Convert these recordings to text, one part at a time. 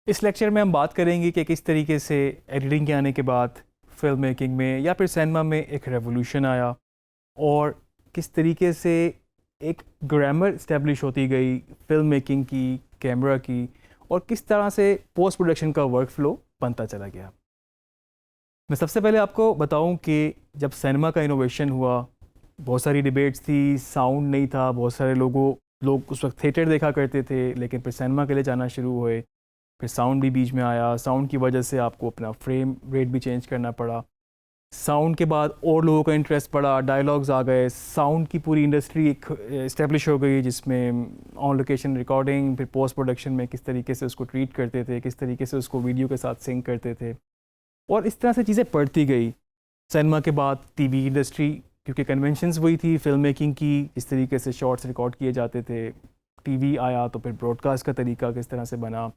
इस लेक्चर में हम बात करेंगे कि किस तरीके से एडिटिंग के आने के बाद फिल्म मेकिंग में या फिर सिनेमा में एक रेवोल्यूशन आया और किस तरीके से एक ग्रामर इस्टेब्लिश होती गई फिल्म मेकिंग की, कैमरा की, और किस तरह से पोस्ट प्रोडक्शन का वर्क फ्लो बनता चला गया। मैं सबसे पहले आपको बताऊं कि जब सिनेमा का इनोवेशन हुआ, बहुत सारी डिबेट्स थी, साउंड नहीं था, बहुत सारे लोग उस वक्त थिएटर देखा करते थे, लेकिन फिर सिनेमा के लिए जाना शुरू हुए। फिर साउंड भी बीच में आया, साउंड की वजह से आपको अपना फ्रेम रेट भी चेंज करना पड़ा। साउंड के बाद और लोगों का इंटरेस्ट बढ़ा, डायलॉग्स आ गए, साउंड की पूरी इंडस्ट्री एक इस्टेब्लिश हो गई जिसमें ऑन लोकेशन रिकॉर्डिंग, फिर पोस्ट प्रोडक्शन में किस तरीके से उसको ट्रीट करते थे, किस तरीके से उसको वीडियो के साथ सिंक करते थे, और इस तरह से चीज़ें बढ़ती गई। सिनेमा के बाद टीवी इंडस्ट्री, क्योंकि कन्वेंशंस वही थी फिल्म मेकिंग की, इस तरीके से शॉर्ट्स रिकॉर्ड किए जाते थे। टीवी आया तो फिर ब्रॉडकास्ट का तरीका किस तरह से बना,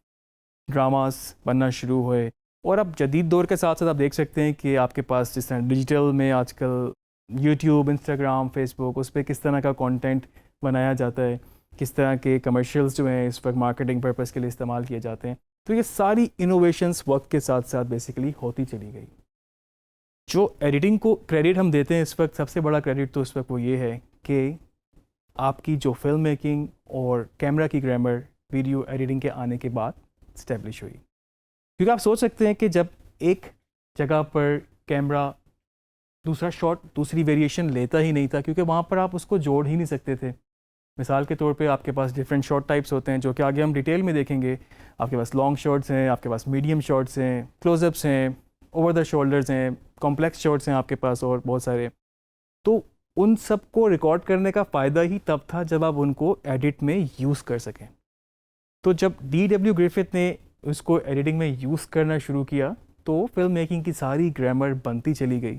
ड्रामास बनना शुरू हुए। और अब जदीद दौर के साथ साथ आप देख सकते हैं कि आपके पास जिस तरह डिजिटल में आजकल यूट्यूब, इंस्टाग्राम, फेसबुक, उस पर किस तरह का कंटेंट बनाया जाता है, किस तरह के कमर्शियल्स जो हैं इस वक्त मार्केटिंग पर्पज़ के लिए इस्तेमाल किए जाते हैं। तो ये सारी इनोवेशंस वक्त के साथ साथ बेसिकली होती चली गई। जो एडिटिंग को क्रेडिट हम देते हैं इस वक्त, सबसे बड़ा क्रेडिट तो इस वक्त वो ये है कि आपकी जो फिल्म मेकिंग और कैमरा की ग्रामर वीडियो एडिटिंग के आने के बाद स्टैब्लिश हुई। क्योंकि आप सोच सकते हैं कि जब एक जगह पर कैमरा दूसरा शॉट, दूसरी वेरिएशन लेता ही नहीं था, क्योंकि वहाँ पर आप उसको जोड़ ही नहीं सकते थे। मिसाल के तौर पे आपके पास डिफरेंट शॉट टाइप्स होते हैं जो कि आगे हम डिटेल में देखेंगे। आपके पास लॉन्ग शॉट्स हैं, आपके पास मीडियम शॉट्स हैं, क्लोजअप्स हैं, ओवर द शोल्डर्स हैं, कॉम्प्लेक्स शॉट्स हैं आपके पास, और बहुत सारे। तो उन सब को रिकॉर्ड करने का फ़ायदा ही तब था जब आप उनको एडिट में यूज़ कर सकें। तो जब D.W. ग्रिफिथ ने उसको एडिटिंग में यूज़ करना शुरू किया तो फिल्म मेकिंग की सारी ग्रामर बनती चली गई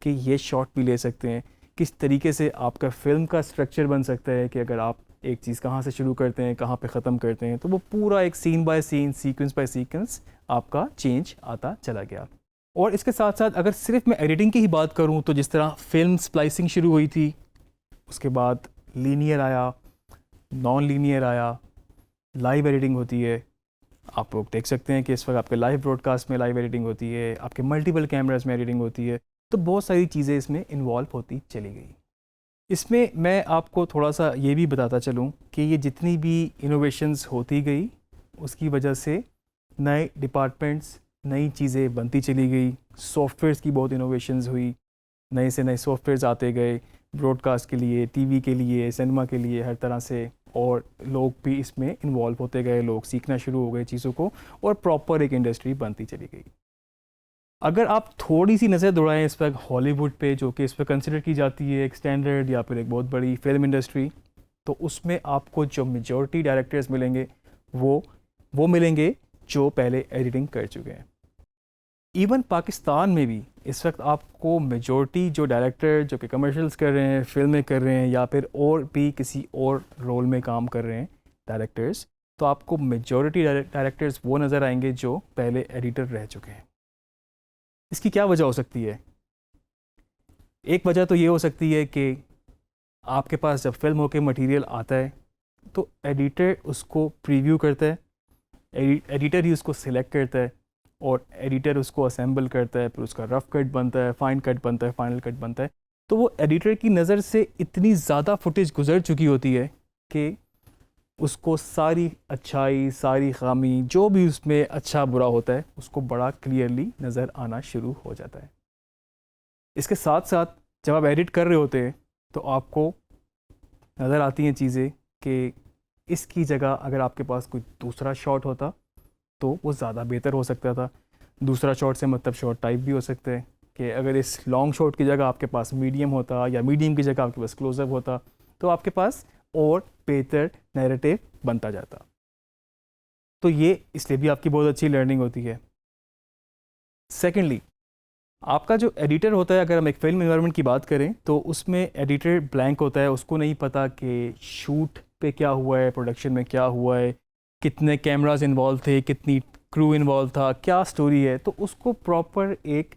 कि ये शॉट भी ले सकते हैं, किस तरीके से आपका फिल्म का स्ट्रक्चर बन सकता है कि अगर आप एक चीज़ कहाँ से शुरू करते हैं, कहाँ पे ख़त्म करते हैं, तो वो पूरा एक scene by scene, sequence by sequence आपका चेंज आता चला गया। और इसके साथ साथ अगर सिर्फ मैं एडिटिंग की ही बात करूँ तो जिस तरह फिल्म स्प्लाइसिंग शुरू हुई थी, उसके बाद लीनियर आया, नॉन लीनियर आया, लाइव एडिटिंग होती है। आप लोग देख सकते हैं कि इस वक्त आपके लाइव ब्रॉडकास्ट में लाइव एडिटिंग होती है, आपके मल्टीपल कैमरास में एडिटिंग होती है। तो बहुत सारी चीज़ें इसमें इन्वॉल्व होती चली गई। इसमें मैं आपको थोड़ा सा ये भी बताता चलूँ कि ये जितनी भी इनोवेशंस होती गई उसकी वजह से नए डिपार्टमेंट्स, नई चीज़ें बनती चली गई। सॉफ्टवेयर्स की बहुत इनोवेशंस हुई, नए से नए सॉफ्टवेयर्स आते गए ब्रॉडकास्ट के लिए, टीवी के लिए, सिनेमा के लिए, हर तरह से। और लोग भी इसमें इन्वॉल्व होते गए, लोग सीखना शुरू हो गए चीज़ों को, और प्रॉपर एक इंडस्ट्री बनती चली गई। अगर आप थोड़ी सी नज़र दौड़ाएं इस वक्त हॉलीवुड पे, जो कि इस पर कंसिडर की जाती है एक स्टैंडर्ड या फिर एक बहुत बड़ी फिल्म इंडस्ट्री, तो उसमें आपको जो मेजॉरिटी डायरेक्टर्स मिलेंगे वो मिलेंगे जो पहले एडिटिंग कर चुके हैं। इवन पाकिस्तान में भी इस वक्त आपको मेजॉरिटी जो डायरेक्टर जो कि कमर्शियल्स कर रहे हैं, फिल्में कर रहे हैं, या फिर और भी किसी और रोल में काम कर रहे हैं डायरेक्टर्स, तो आपको मेजॉरिटी डायरेक्टर्स वो नज़र आएंगे जो पहले एडिटर रह चुके हैं। इसकी क्या वजह हो सकती है? एक वजह तो ये हो सकती है कि आपके पास जब फिल्म होके मटेरियल आता है तो एडिटर उसको प्रीव्यू करता है, एडिटर ही उसको सिलेक्ट करता है, और एडिटर उसको असेंबल करता है, फिर उसका रफ़ कट बनता है, फाइन कट बनता है, फाइनल कट बनता है। तो वो एडिटर की नज़र से इतनी ज़्यादा फुटेज गुजर चुकी होती है कि उसको सारी अच्छाई, सारी खामी, जो भी उसमें अच्छा बुरा होता है, उसको बड़ा क्लियरली नज़र आना शुरू हो जाता है। इसके साथ साथ जब आप एडिट कर रहे होते हैं तो आपको नज़र आती हैं चीज़ें कि इसकी जगह अगर आपके पास कोई दूसरा शॉट होता तो वो ज़्यादा बेहतर हो सकता था। दूसरा शॉट से मतलब शॉट टाइप भी हो सकता है कि अगर इस लॉन्ग शॉट की जगह आपके पास मीडियम होता, या मीडियम की जगह आपके पास क्लोजअप होता, तो आपके पास और बेहतर नैरेटिव बनता जाता। तो ये इसलिए भी आपकी बहुत अच्छी लर्निंग होती है। सेकेंडली, आपका जो एडिटर होता है, अगर हम एक फिल्म एनवायरनमेंट की बात करें तो उसमें एडिटर ब्लैंक होता है, उसको नहीं पता कि शूट पे क्या हुआ है, प्रोडक्शन में क्या हुआ है, कितने कैमरास इन्वॉल्व थे, कितनी क्रू इन्वॉल्व था, क्या स्टोरी है। तो उसको प्रॉपर एक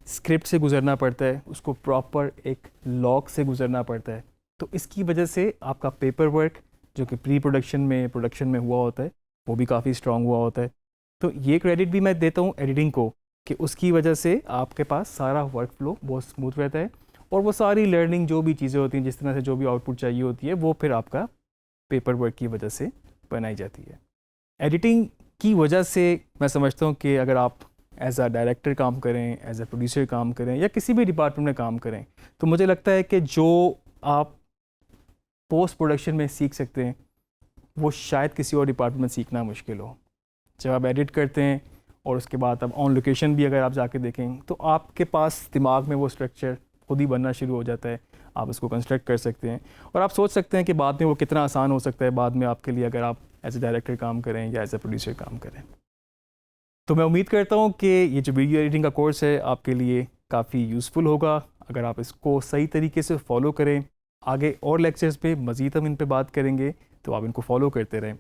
स्क्रिप्ट से गुजरना पड़ता है, उसको प्रॉपर एक लॉग से गुजरना पड़ता है। तो इसकी वजह से आपका पेपर वर्क जो कि प्री प्रोडक्शन में, प्रोडक्शन में हुआ होता है, वो भी काफ़ी स्ट्रॉन्ग हुआ होता है। तो ये क्रेडिट भी मैं देता हूँ एडिटिंग को कि उसकी वजह से आपके पास सारा वर्क फ्लो बहुत स्मूथ रहता है और वो सारी लर्निंग जो भी चीज़ें होती हैं, जिस तरह से जो भी आउटपुट चाहिए होती है, वो फिर आपका पेपर वर्क की वजह से बनाई जाती है। एडिटिंग की वजह से मैं समझता हूँ कि अगर आप एज अ डायरेक्टर काम करें, एज अ प्रोड्यूसर काम करें या किसी भी डिपार्टमेंट में काम करें, तो मुझे लगता है कि जो आप पोस्ट प्रोडक्शन में सीख सकते हैं वो शायद किसी और डिपार्टमेंट में सीखना मुश्किल हो। जब आप एडिट करते हैं और उसके बाद अब ऑन लोकेशन भी अगर आप जाके देखें तो आपके पास दिमाग में वो स्ट्रक्चर खुद ही बनना शुरू हो जाता है, आप उसको कंस्ट्रक्ट कर सकते हैं और आप सोच सकते हैं कि बाद में वो कितना आसान हो सकता है बाद में आपके लिए, अगर आप एज ए डायरेक्टर काम करें या एज ए प्रोड्यूसर काम करें। तो मैं उम्मीद करता हूँ कि ये जो वीडियो एडिटिंग का कोर्स है आपके लिए काफ़ी यूज़फुल होगा अगर आप इसको सही तरीके से फॉलो करें। आगे और लेक्चर्स पे मज़ीद हम इन पे बात करेंगे, तो आप इनको फॉलो करते रहें।